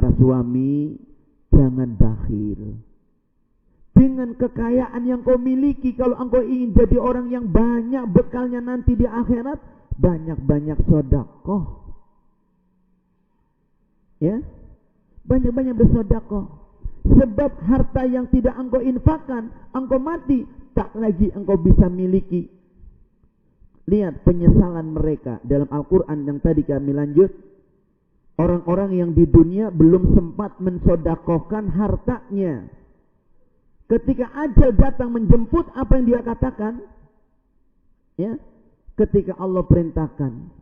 para suami, jangan bakhil dengan kekayaan yang kau miliki. Kalau engkau ingin jadi orang yang banyak bekalnya nanti di akhirat, banyak-banyak sedekah. Ya, banyak-banyak bersedekah. Sebab harta yang tidak engkau infakkan, engkau mati, tak lagi engkau bisa miliki. Lihat penyesalan mereka dalam Al-Quran yang tadi kami lanjut. Orang-orang yang di dunia belum sempat mensedekahkan hartanya. Ketika ajal datang menjemput, apa yang dia katakan? Ya, ketika Allah perintahkan,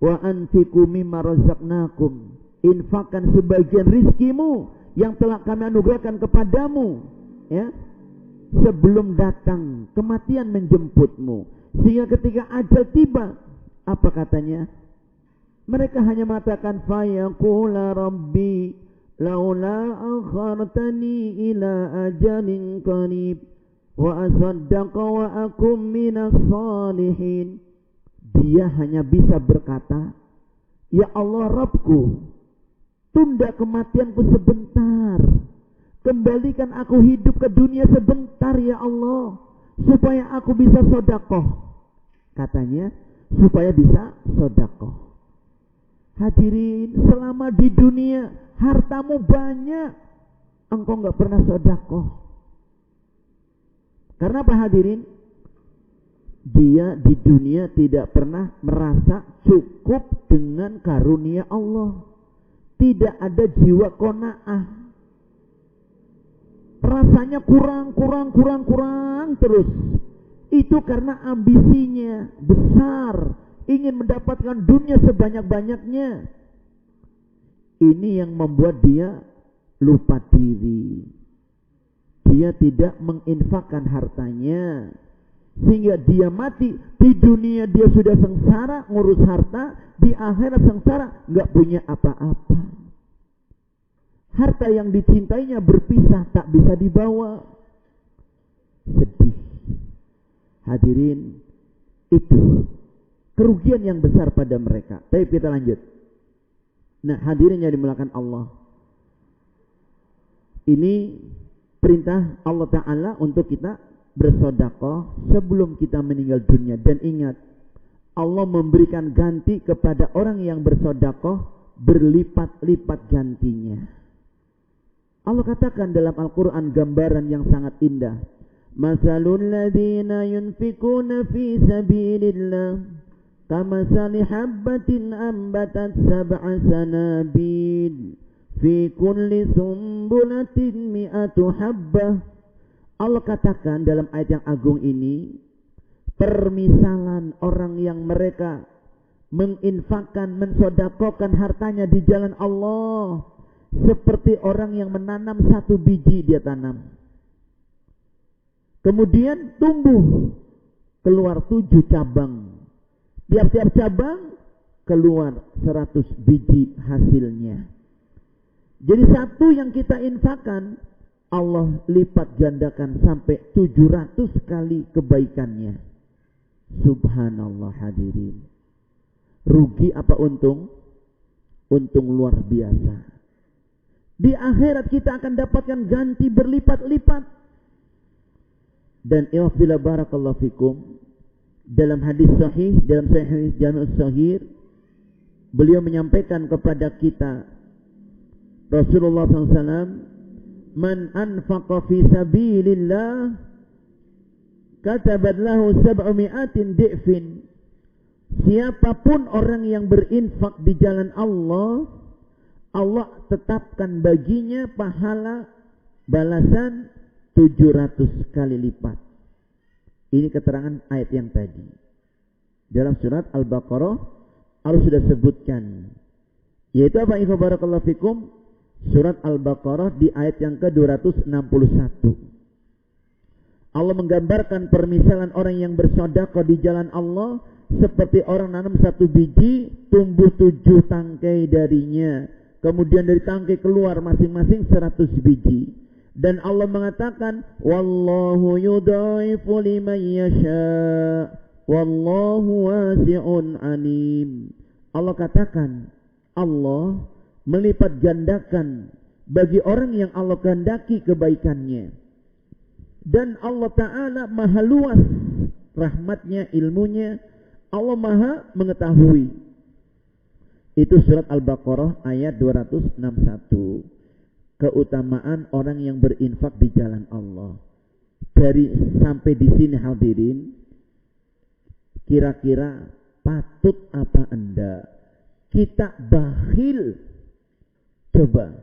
wa anfiqu mimma razaqnakum, infakkan sebagian rizkimu yang telah kami anugerahkan kepadamu, ya, sebelum datang kematian menjemputmu. Sehingga ketika ajal tiba, apa katanya? Mereka hanya mengatakan, fayaqula rabbi laula akhartani ila ajalin qarib wa asaddaqa wa akum minas salihin. Dia hanya bisa berkata, ya Allah Rabbku, tunda kematianku sebentar, kembalikan aku hidup ke dunia sebentar ya Allah, supaya aku bisa sedekah. Katanya supaya bisa sedekah. Hadirin, selama di dunia hartamu banyak, engkau enggak pernah sedekah. Karena apa hadirin? Dia di dunia tidak pernah merasa cukup dengan karunia Allah. Tidak ada jiwa qanaah. Rasanya kurang terus. Itu karena ambisinya besar, ingin mendapatkan dunia sebanyak-banyaknya. Ini yang membuat dia lupa diri. Dia tidak menginfakkan hartanya, sehingga dia mati. Di dunia dia sudah sengsara ngurus harta, di akhirat sengsara nggak punya apa-apa. Harta yang dicintainya berpisah, tak bisa dibawa. Sedih. Hadirin, itu kerugian yang besar pada mereka. Tapi kita lanjut. Nah, hadirin yang dimuliakan Allah, ini perintah Allah Ta'ala untuk kita bersedekah sebelum kita meninggal dunia. Dan ingat, Allah memberikan ganti kepada orang yang bersedekah berlipat-lipat gantinya. Allah katakan dalam Al-Quran gambaran yang sangat indah. Masalul ladzina yunfikuna fi sabilillah kamasali habbatin ambatat sab'a sanabil fi kulli sumbulatin mi'atu habbah. Allah katakan dalam ayat yang agung ini, permisalan orang yang mereka menginfakkan, mensedekahkan hartanya di jalan Allah, seperti orang yang menanam satu biji dia tanam. Kemudian tumbuh, keluar 7 cabang. Tiap-tiap cabang keluar 100 biji hasilnya. Jadi satu yang kita infakkan, Allah lipat gandakan sampai 700 kali kebaikannya. Subhanallah hadirin. Rugi apa untung? Untung luar biasa. Di akhirat kita akan dapatkan ganti berlipat-lipat. Dan iwafila barakallahu fikum, dalam hadis sahih, dalam sahih Jami' Shahih, beliau menyampaikan kepada kita, Rasulullah SAW, man anfaqa fi sabilillah katabat lahu 700 di'fin. Siapapun orang yang berinfak di jalan Allah, Allah tetapkan baginya pahala balasan 700 kali lipat. Ini keterangan ayat yang tadi. Dalam surat Al-Baqarah Allah sudah sebutkan. Yaitu apa? Ifa barakallahu fikum. Surat Al-Baqarah di ayat yang ke-261. Allah menggambarkan permisalan orang yang bersedekah di jalan Allah seperti orang nanam satu biji, tumbuh 7 tangkai darinya. Kemudian dari tangkai keluar masing-masing 100 biji. Dan Allah mengatakan, wallahu yudha'ifu liman yasha' wallahu wasi'un alim. Allah katakan, Allah melipat gandakan bagi orang yang Allah kehendaki kebaikannya. Dan Allah Ta'ala maha luas rahmatnya, ilmunya. Allah maha mengetahui. Itu surat Al-Baqarah ayat 261. Keutamaan orang yang berinfak di jalan Allah. Dari sampai di sini hadirin, kira-kira patut apa Anda kita bakhil? Coba,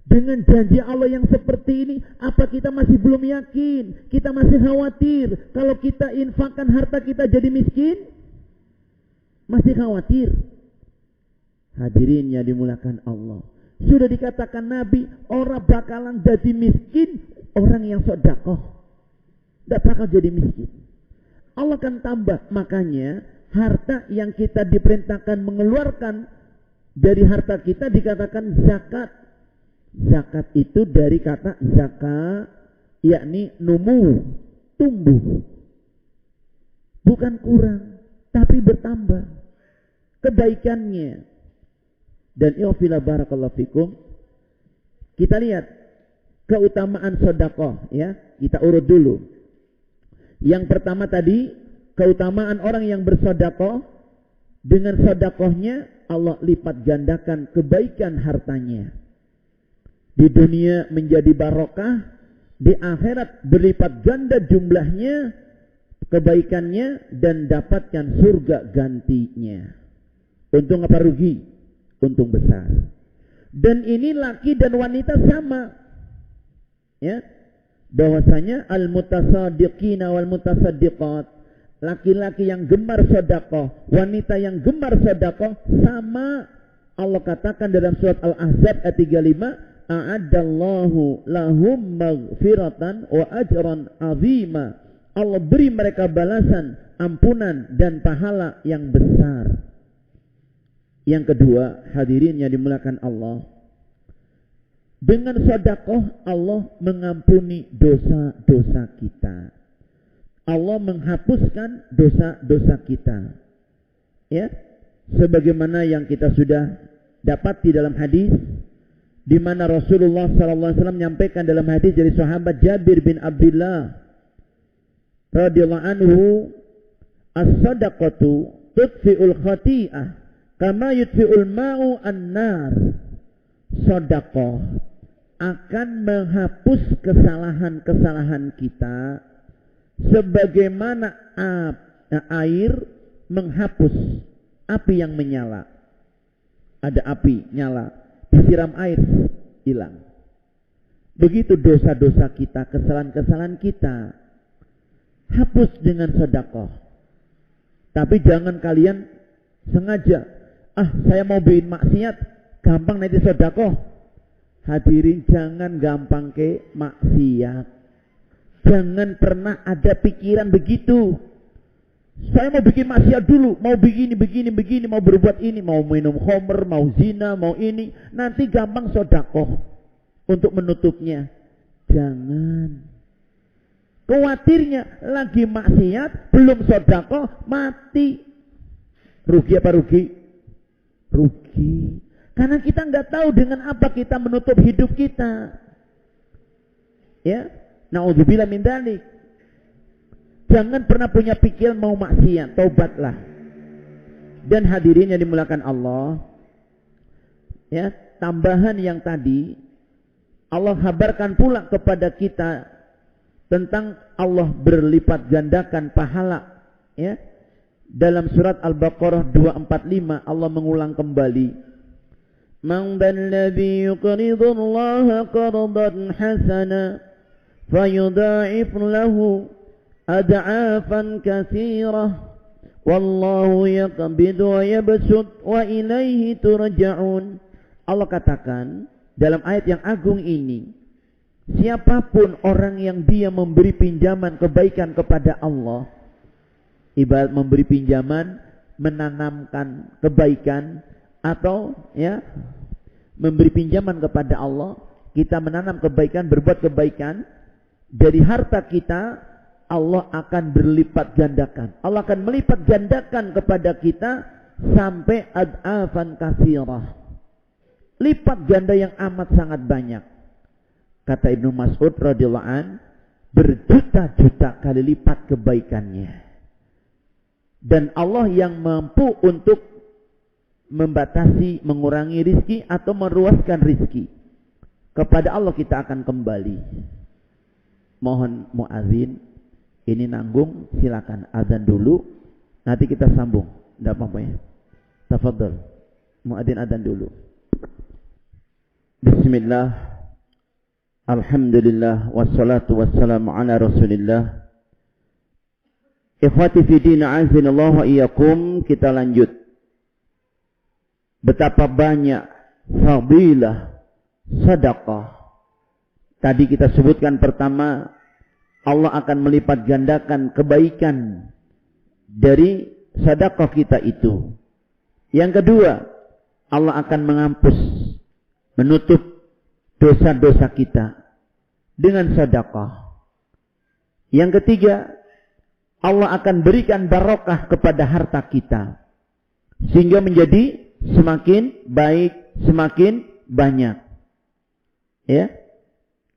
dengan janji Allah yang seperti ini, apa kita masih belum yakin? Kita masih khawatir kalau kita infakkan harta kita jadi miskin? Masih khawatir? Hadirin yang dimuliakan Allah, sudah dikatakan Nabi, orang bakalan jadi miskin orang yang sedekah. Tidak bakal jadi miskin. Allah akan tambah. Makanya harta yang kita diperintahkan mengeluarkan dari harta kita dikatakan zakat. Zakat itu dari kata zakat, yakni numu, tumbuh. Bukan kurang, tapi bertambah kebaikannya. Dan ikhwafillah barakallahu fikum, kita lihat keutamaan sedekah ya. Kita urut dulu. Yang pertama tadi, keutamaan orang yang bersedekah, dengan sedekahnya Allah lipat gandakan kebaikan hartanya. Di dunia menjadi barokah, di akhirat berlipat ganda jumlahnya, kebaikannya, dan dapatkan surga gantinya. Untung apa rugi? Untung besar. Dan ini laki dan wanita sama. Ya. Bahwasanya al-mutasaddiqina wal mutasaddiqat, laki-laki yang gemar sedekah, wanita yang gemar sedekah sama. Allah katakan dalam surat Al-Ahzab ayat 35, a'addallahu lahum maghfiratan wa ajran azima. Allah beri mereka balasan, ampunan dan pahala yang besar. Yang kedua, hadirin yang dimuliakan Allah, dengan sedekah Allah mengampuni dosa-dosa kita. Allah menghapuskan dosa-dosa kita. Ya, sebagaimana yang kita sudah dapat di dalam hadis, di mana Rasulullah SAW menyampaikan dalam hadis dari sahabat Jabir bin Abdullah radhiyallahu anhu, as-sadaqatu tudfi'ul khati'ah kama yudfi'ul ma'u an-nar. Sedekah akan menghapus kesalahan-kesalahan kita sebagaimana air menghapus api yang menyala. Ada api nyala, disiram air, hilang. Begitu dosa-dosa kita, kesalahan-kesalahan kita, hapus dengan sedekah. Tapi jangan kalian sengaja, saya mau bikin maksiat, gampang nanti sedekah. Hadirin, jangan gampang ke maksiat. Jangan pernah ada pikiran begitu. Saya mau bikin maksiat dulu, mau begini, mau berbuat ini, mau minum khamr, mau zina, mau ini, nanti gampang sedekah untuk menutupnya. Jangan. Khawatirnya lagi maksiat, belum sedekah, mati. Rugi apa rugi? Rugi. Karena kita nggak tahu dengan apa kita menutup hidup kita. Ya, naudzubillah min dzalik. Jangan pernah punya pikiran mau maksiat, taubatlah. Dan hadirin yang dimuliakan Allah, ya, tambahan yang tadi Allah kabarkan pula kepada kita tentang Allah berlipat gandakan pahala, ya. Dalam surat Al-Baqarah 245 Allah mengulang kembali, Man dzalladzi yuqridu Allah qardan hasana fayudha'if lahu ad'afan katsirah wallahu yaqbidu wa yabsut wa ilaihi turja'un. Allah katakan dalam ayat yang agung ini, siapapun orang yang dia memberi pinjaman kebaikan kepada Allah, ibarat memberi pinjaman, menanamkan kebaikan, atau ya memberi pinjaman kepada Allah, kita menanam kebaikan, berbuat kebaikan, dari harta kita Allah akan berlipat gandakan. Allah akan melipat gandakan kepada kita sampai ad'afan katsirah. lipat ganda yang amat sangat banyak. Kata Ibnu Mas'ud radhiyallahu an, berjuta-juta kali lipat kebaikannya. Dan Allah yang mampu untuk membatasi, mengurangi rizki atau meluaskan rizki. Kepada Allah kita akan kembali. Mohon muazin ini nanggung, silakan azan dulu, nanti kita sambung. Tidak apa-apa ya. Tafadhol. Muadzin azan dulu. Bismillah. Alhamdulillah wassalatu wassalamu ala Rasulillah. Ikhwati fi din a'azinallahu wa iyyakum, kita lanjut. Betapa banyak fadilah sedekah. Tadi kita sebutkan pertama, Allah akan melipat gandakan kebaikan dari sedekah kita itu. Yang kedua, Allah akan menghapus, menutup dosa-dosa kita dengan sedekah. Yang ketiga, Allah akan berikan barokah kepada harta kita sehingga menjadi semakin baik, semakin banyak. Ya.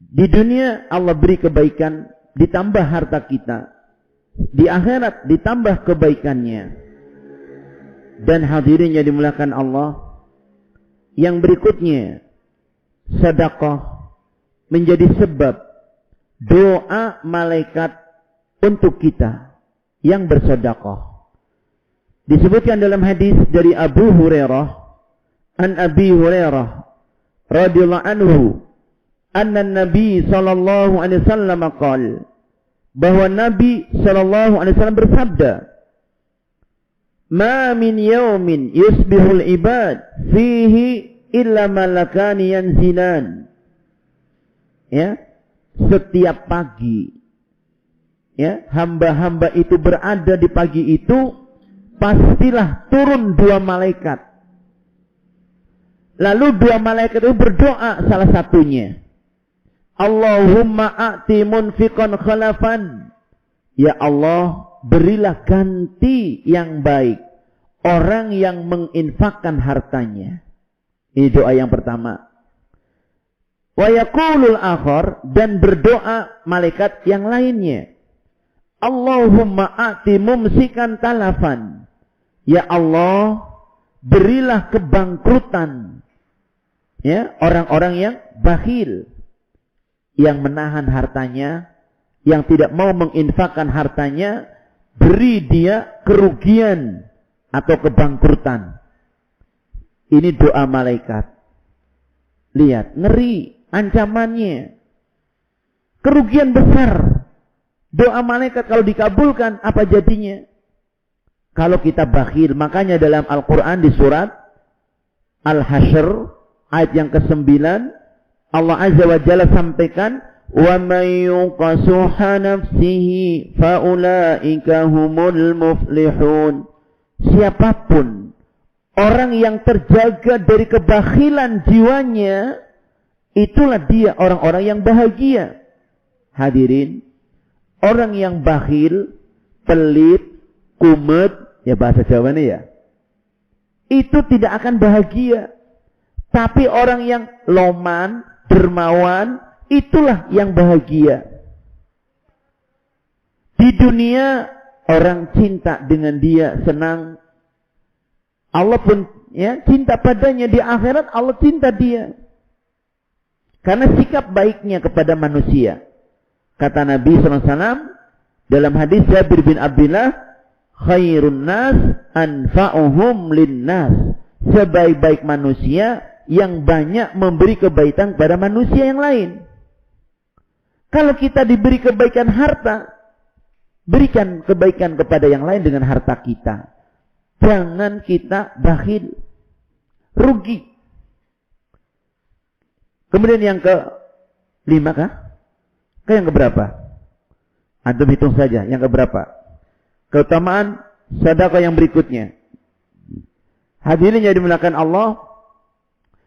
Di dunia Allah beri kebaikan, ditambah harta kita. Di akhirat ditambah kebaikannya. Dan hadirin yang dimuliakan Allah, yang berikutnya, sedekah menjadi sebab doa malaikat untuk kita yang bersedekah. Disebutkan dalam hadis dari Abu Hurairah, an Abi Hurairah radhiyallahu anhu, anna Nabi sallallahu alaihi wasallam qala, bahwa Nabi sallallahu alaihi wasallam bersabda, ma min yaumin yusbihul ibad fihi illa malakani yanzilan. Ya, setiap pagi, ya, hamba-hamba itu berada di pagi itu, pastilah turun dua malaikat. Lalu dua malaikat itu berdoa, salah satunya, Allahumma a'ti munfiqan khalafan. Ya Allah, berilah ganti yang baik orang yang menginfakkan hartanya. Ini doa yang pertama. Wa yaqulul akhar, dan berdoa malaikat yang lainnya, Allahumma a'ti mumsikan talafan. Ya Allah, berilah kebangkrutan, ya, orang-orang yang bakhil, yang menahan hartanya, yang tidak mau menginfakkan hartanya, beri dia kerugian atau kebangkrutan. Ini doa malaikat. Lihat, ngeri ancamannya. Kerugian besar. Doa malaikat kalau dikabulkan, apa jadinya? Kalau kita bakhil, makanya dalam Al-Quran di surat Al-Hasyr, ayat yang ke-9, Allah Azza wa Jalla sampaikan, wa may yuqasuha nafsihi faulaika humul muflihun. Siapapun orang yang terjaga dari kebakhilan jiwanya, itulah dia orang-orang yang bahagia. Hadirin, orang yang bakhil, pelit, kumet, ya bahasa Jawanya ya, itu tidak akan bahagia. Tapi orang yang loman, dermawan, itulah yang bahagia. Di dunia orang cinta dengan dia, senang. Allah pun ya cinta padanya. Di akhirat Allah cinta dia. Karena sikap baiknya kepada manusia. Kata Nabi SAW dalam hadis Jabir bin Abdullah, khairun nas anfa'uhum linnas. Sebaik-baik manusia yang banyak memberi kebaikan kepada manusia yang lain. Kalau kita diberi kebaikan harta, berikan kebaikan kepada yang lain dengan harta kita. Jangan kita bakhil, rugi. Kemudian yang ke-5 kah? Ke yang keberapa? Antum hitung saja, yang keberapa? Keutamaan sedekah yang berikutnya. Hadirin yang dimuliakan Allah,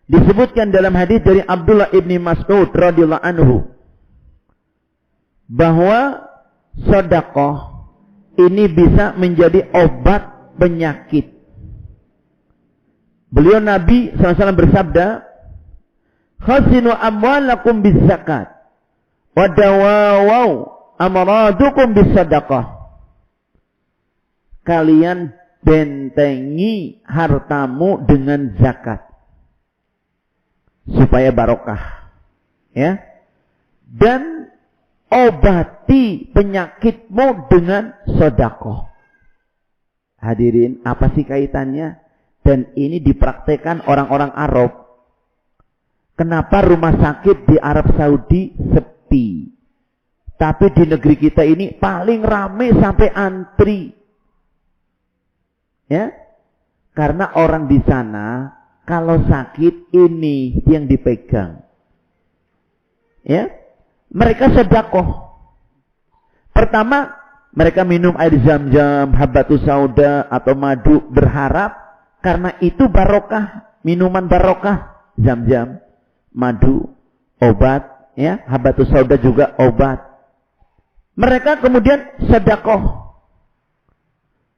disebutkan dalam hadis dari Abdullah ibni Mas'ud radhiyallahu anhu, bahwa sedekah ini bisa menjadi obat penyakit. Beliau Nabi SAW bersabda, khazinu amwalakum bizakat wa dawawau amradukum bisadaqah. Kalian bentengi hartamu dengan zakat supaya barokah, ya. Dan obati penyakitmu dengan sedekah. Hadirin, apa sih kaitannya? Dan ini dipraktekkan orang-orang Arab. Kenapa rumah sakit di Arab Saudi sepi, tapi di negeri kita ini paling rame sampai antri? Ya, karena orang di sana kalau sakit ini yang dipegang. Ya, mereka sedekah. Pertama, mereka minum air zam-zam, habbatus sauda atau madu, berharap karena itu barokah, minuman barokah, zam-zam, madu, obat, ya, habbatus sauda juga obat. Mereka kemudian sedekah.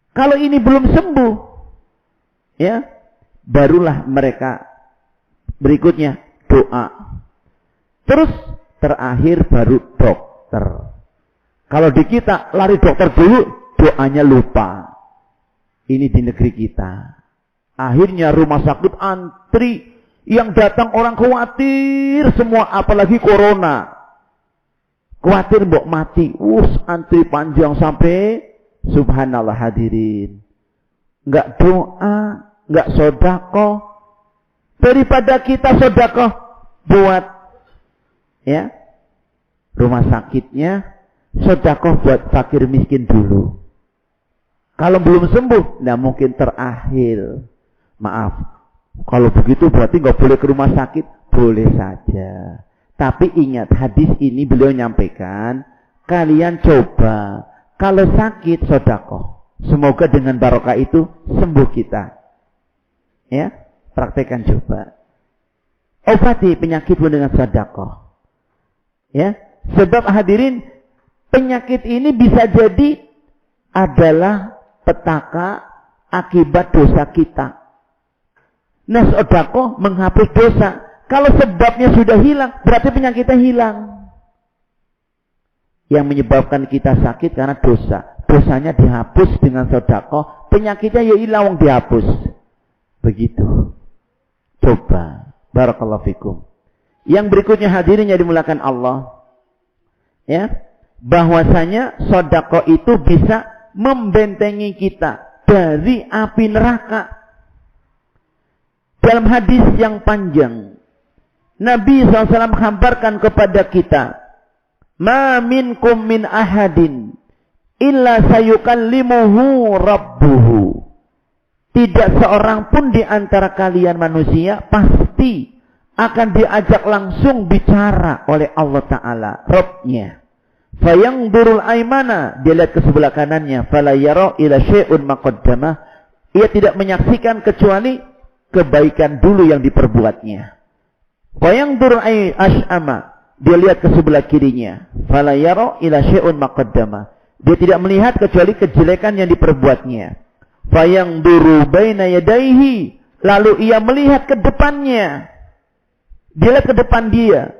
Kalau ini belum sembuh, ya, barulah mereka berikutnya doa. Terus terakhir baru dokter. Kalau di kita lari dokter dulu, doanya lupa. Ini di negeri kita. Akhirnya rumah sakit antri, yang datang orang khawatir semua, apalagi corona. Khawatir mbok mati. Antri panjang sampai subhanallah hadirin. Enggak doa, enggak sedekah. Daripada kita sedekah buat, ya, rumah sakitnya, sedekah buat fakir miskin dulu. Kalau belum sembuh, nah mungkin terakhir. Maaf, kalau begitu berarti nggak boleh ke rumah sakit. Boleh saja. Tapi ingat, hadis ini beliau nyampaikan, kalian coba, kalau sakit sedekah. Semoga dengan barokah itu sembuh kita. Ya, praktekkan coba. Obati penyakitmu dengan sedekah. Ya, sebab hadirin, penyakit ini bisa jadi adalah petaka akibat dosa kita. Nah, sedekah menghapus dosa. Kalau sebabnya sudah hilang, berarti penyakitnya hilang. Yang menyebabkan kita sakit karena dosa. Dosanya dihapus dengan sedekah, penyakitnya ya hilang, dihapus. Begitu. Coba. Barakallahu fikum. Yang berikutnya hadirin yang dimuliakan Allah, ya, bahwasanya sedekah itu bisa membentengi kita dari api neraka. Dalam hadis yang panjang, Nabi SAW menghamparkan kepada kita, ma minkum min ahadin illa sayukallimuhu rabbuhu. Tidak seorang pun di antara kalian manusia pasti akan diajak langsung bicara oleh Allah Ta'ala, Rabbnya. Fayangdurul aimana, dia lihat ke sebelah kanannya, fala yara ila syai'un maqaddamah, ia tidak menyaksikan kecuali kebaikan dulu yang diperbuatnya. Fayangdurul ash'ama, dia lihat ke sebelah kirinya, fala yara ila syai'un maqaddamah, dia tidak melihat kecuali kejelekan yang diperbuatnya. Fayangduru baina yadayhi, lalu ia melihat ke depannya. Dia lihat ke depan dia.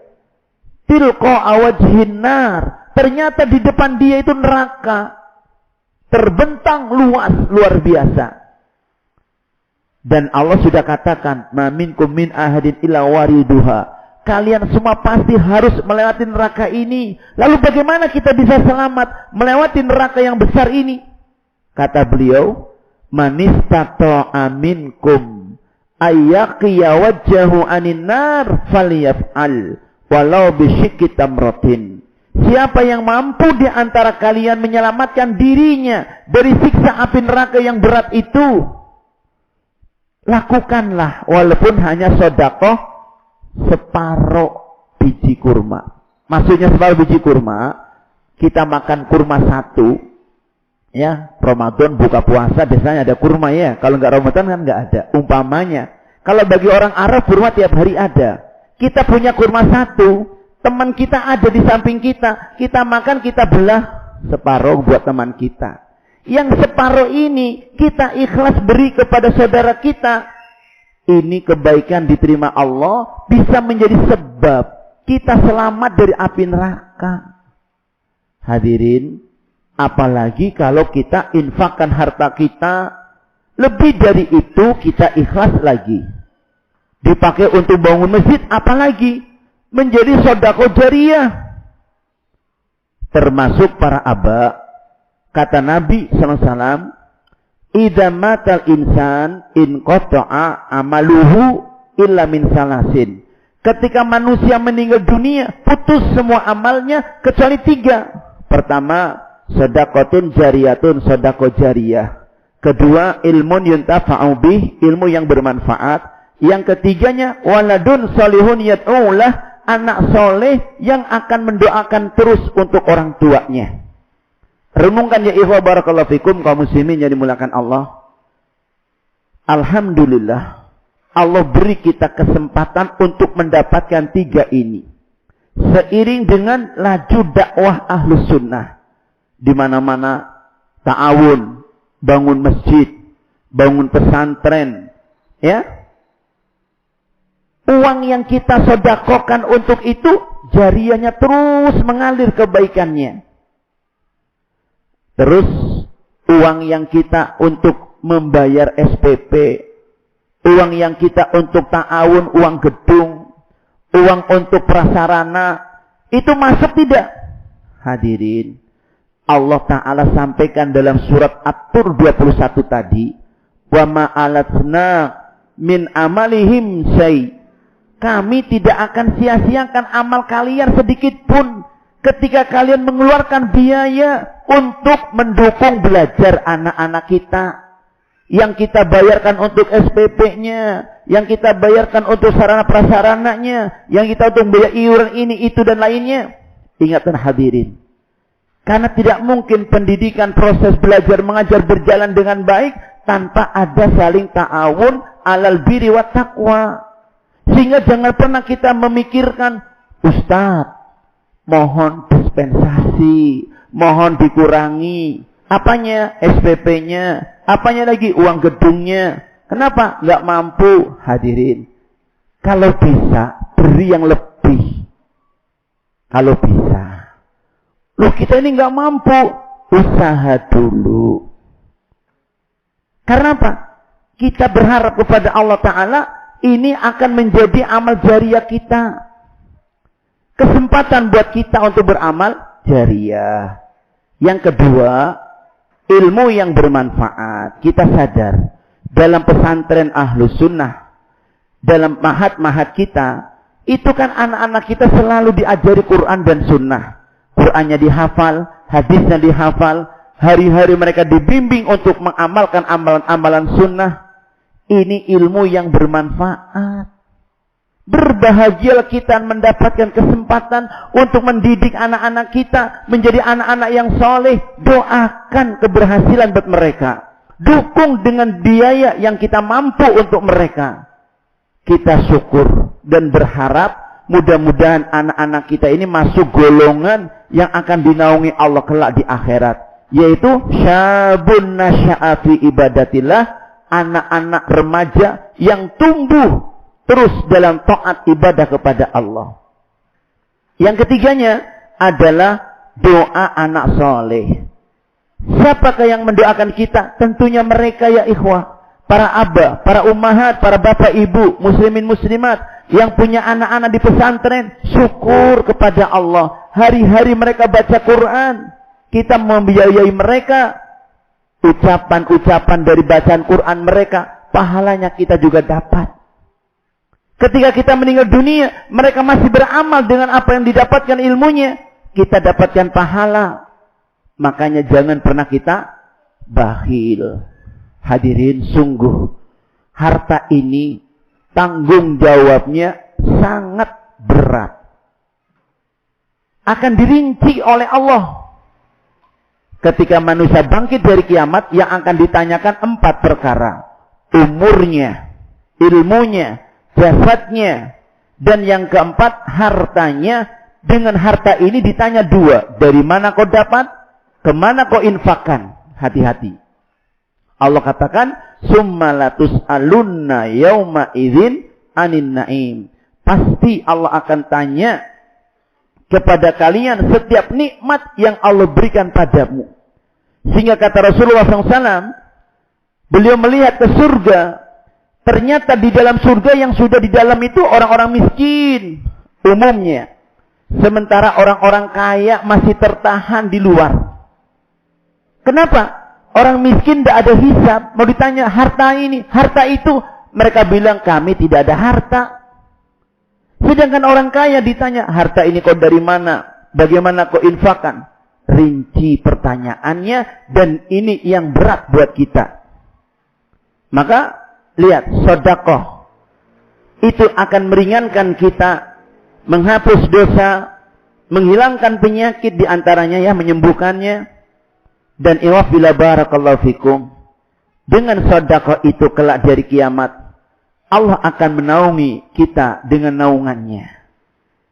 Tilqa awajhin nar, ternyata di depan dia itu neraka. Terbentang luas, luar biasa. Dan Allah sudah katakan, ma minkum min ahadin illa wariduha. Kalian semua pasti harus melewati neraka ini. Lalu bagaimana kita bisa selamat melewati neraka yang besar ini? Kata beliau, manistata'a minkum ayyaqiya wajhahu anin nar falyaf'al walau bisyikki tamratin. Siapa yang mampu di antara kalian menyelamatkan dirinya dari siksa api neraka yang berat itu, lakukanlah walaupun hanya sedekah separuh biji kurma. Maksudnya separuh biji kurma, kita makan kurma satu. Ya, Ramadan buka puasa biasanya ada kurma ya. Kalau nggak Ramadan kan nggak ada. Umpamanya, kalau bagi orang Arab kurma tiap hari ada. Kita punya kurma satu, teman kita ada di samping kita. Kita makan, kita belah separuh buat teman kita. Yang separuh ini kita ikhlas beri kepada saudara kita ini kebaikan diterima Allah, bisa menjadi sebab kita selamat dari api neraka. Hadirin, apalagi kalau kita infakkan harta kita, lebih dari itu kita ikhlas lagi. Dipakai untuk bangun masjid, apalagi menjadi sedekah jariyah. Termasuk para aba, kata Nabi SAW, idza matal insan in qata'a amaluhu illa min salasin. Ketika manusia meninggal dunia, putus semua amalnya kecuali 3. Pertama, sedekatun jariyatun, sedekah jariyah. Kedua, ilmun yuntafa'u bih, ilmu yang bermanfaat. Yang ketiganya, waladun salihun yad'ulah, anak soleh yang akan mendoakan terus untuk orang tuanya. Renungkan ya ikhwah barakallahu fikum, kaum muslimin yang dimuliakan Allah. Alhamdulillah, Allah beri kita kesempatan untuk mendapatkan 3 ini. Seiring dengan laju dakwah ahlus sunnah. Di mana-mana ta'awun, bangun masjid, bangun pesantren, ya. Uang yang kita sedekahkan untuk itu, jariyahnya terus mengalir kebaikannya. Terus, uang yang kita untuk membayar SPP, uang yang kita untuk ta'awun, uang gedung, uang untuk prasarana, itu masuk tidak? Hadirin, Allah Ta'ala sampaikan dalam surat At-Tur 21 tadi, wa ma'alatna min amalihim syai'. Kami tidak akan sia-siakan amal kalian sedikit pun ketika kalian mengeluarkan biaya untuk mendukung belajar anak-anak kita. Yang kita bayarkan untuk SPP-nya, yang kita bayarkan untuk sarana prasarananya, yang kita untuk bayar iuran ini, itu dan lainnya. Ingatkan hadirin. Karena tidak mungkin pendidikan, proses belajar mengajar berjalan dengan baik tanpa ada saling ta'awun alal birri wat taqwa. Sehingga jangan pernah kita memikirkan, Ustaz, mohon dispensasi, mohon dikurangi. Apanya? SPP-nya. Apanya lagi? Uang gedungnya. Kenapa? Nggak mampu. Hadirin, kalau bisa, beri yang lebih. Kalau bisa. Loh, kita ini nggak mampu. Usaha dulu. Karena apa? Kita berharap kepada Allah Ta'ala, ini akan menjadi amal jariyah kita. Kesempatan buat kita untuk beramal jariyah. Yang kedua, ilmu yang bermanfaat. Kita sadar, dalam pesantren ahlus sunnah, dalam mahat-mahat kita, itu kan anak-anak kita selalu diajari Quran dan sunnah. Qurannya dihafal, hadisnya dihafal, hari-hari mereka dibimbing untuk mengamalkan amalan-amalan sunnah. Ini ilmu yang bermanfaat. Berbahagialah kita mendapatkan kesempatan untuk mendidik anak-anak kita menjadi anak-anak yang soleh. Doakan keberhasilan buat mereka. Dukung dengan biaya yang kita mampu untuk mereka. Kita syukur dan berharap mudah-mudahan anak-anak kita ini masuk golongan yang akan dinaungi Allah kelak di akhirat. Yaitu syabun nasya'a fi ibadatillah. Anak-anak remaja yang tumbuh terus dalam taat ibadah kepada Allah. Yang ketiganya adalah doa anak soleh. Siapakah yang mendoakan kita? Tentunya mereka ya ikhwah. Para aba, para ummahat, para bapak ibu, muslimin muslimat yang punya anak-anak di pesantren. Syukur kepada Allah. Hari-hari mereka baca Quran. Kita membiayai mereka. Ucapan-ucapan dari bacaan Quran mereka, pahalanya kita juga dapat. Ketika kita meninggal dunia, mereka masih beramal dengan apa yang didapatkan ilmunya, kita dapatkan pahala. Makanya jangan pernah kita bakhil. Hadirin, sungguh harta ini tanggung jawabnya sangat berat. Akan dirinci oleh Allah. Ketika manusia bangkit dari kiamat, yang akan ditanyakan 4 perkara. Umurnya, ilmunya, jasadnya, dan yang keempat, hartanya. Dengan harta ini ditanya 2. Dari mana kau dapat? Kemana kau infakkan? Hati-hati. Allah katakan, summa latus'alunna yauma idzin anin na'im. Pasti Allah akan tanya kepada kalian setiap nikmat yang Allah berikan padamu. Sehingga kata Rasulullah SAW, beliau melihat ke surga, ternyata di dalam surga yang sudah di dalam itu orang-orang miskin umumnya. Sementara orang-orang kaya masih tertahan di luar. Kenapa? Orang miskin tidak ada hisab. Mau ditanya harta ini, harta itu. Mereka bilang kami tidak ada harta. Sedangkan orang kaya ditanya harta ini kau dari mana? Bagaimana kau infakkan? Rinci pertanyaannya. Dan ini yang berat buat kita. Maka lihat, sedekah itu akan meringankan kita, menghapus dosa, menghilangkan penyakit diantaranya ya, menyembuhkannya. Dan iwafila barakallahu fikum, dengan sedekah itu kelak dari kiamat Allah akan menaungi kita dengan naungannya.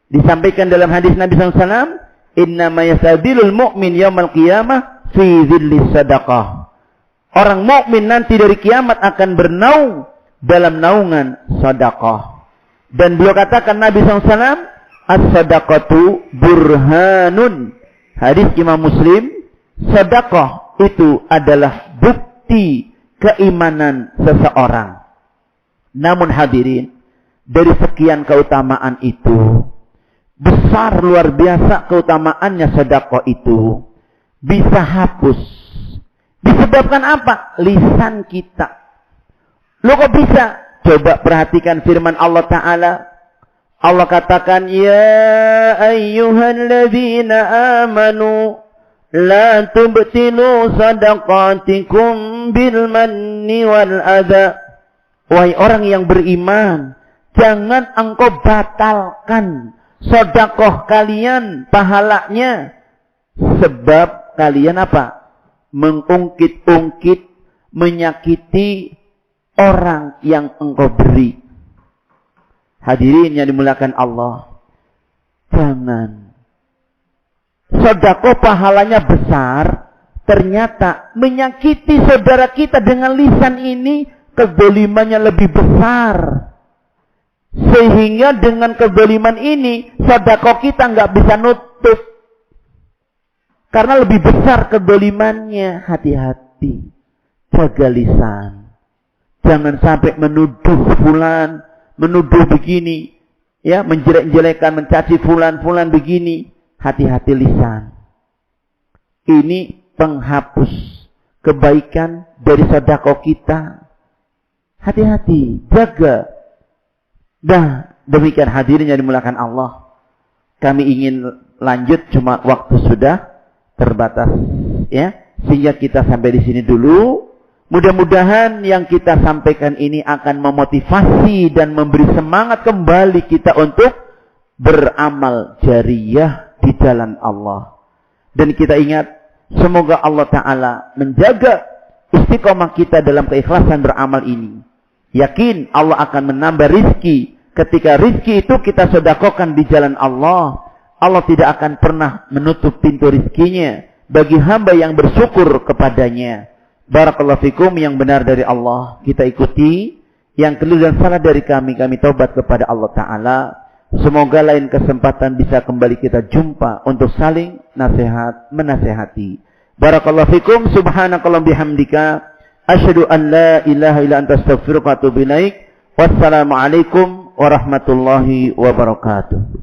Disampaikan dalam hadis Nabi SAW, innama yasadilul mu'min yaumal qiyamah fi dhillis sadaqah. Orang mukmin nanti dari kiamat akan bernaung dalam naungan sedekah. Dan beliau katakan Nabi SAW, as-sadaqatu burhanun. Hadis Imam Muslim, sedekah itu adalah bukti keimanan seseorang. Namun hadirin, dari sekian keutamaan itu, besar luar biasa keutamaannya sedekah itu, bisa hapus. Disebabkan apa? Lisan kita. Lo kok bisa? Coba perhatikan firman Allah Ta'ala. Allah katakan, ya ayyuhalladzina amanu la tubtilu sadaqatikum bil manni wal adha. Wahai orang yang beriman, jangan engkau batalkan sedekah kalian, pahalanya. Sebab kalian apa? Mengungkit-ungkit, menyakiti orang yang engkau beri. Hadirin yang dimuliakan Allah, jangan. Sedekah pahalanya besar, ternyata menyakiti saudara kita dengan lisan ini, kezalimannya lebih besar. Sehingga dengan kezaliman ini, sedekah kita nggak bisa nutup. Karena lebih besar kezalimannya. Hati-hati, jaga lisan. Jangan sampai menuduh fulan, menuduh begini, ya, menjelek-jelekan, mencaci fulan begini. Hati-hati lisan. Ini penghapus kebaikan dari sedekah kita. Hati-hati, jaga. Dah, demikian hadirin yang dimuliakan Allah. Kami ingin lanjut, cuma waktu sudah terbatas, ya. Sehingga kita sampai di sini dulu. Mudah-mudahan yang kita sampaikan ini akan memotivasi dan memberi semangat kembali kita untuk beramal jariyah di jalan Allah. Dan kita ingat, semoga Allah Ta'ala menjaga istiqomah kita dalam keikhlasan beramal ini. Yakin Allah akan menambah rizki. Ketika rizki itu kita sedekahkan di jalan Allah, Allah tidak akan pernah menutup pintu rizkinya bagi hamba yang bersyukur kepadanya. Barakallahu fikum, yang benar dari Allah kita ikuti, yang keliru dan salah dari kami taubat kepada Allah Ta'ala. Semoga lain kesempatan bisa kembali kita jumpa untuk saling nasihat menasehati. Barakallahu fikum, subhanakallahumma bihamdika, asyhadu an la ilaha illa anta astaghfiruka wa atubu ilaik. Wassalamualaikum warahmatullahi wabarakatuh.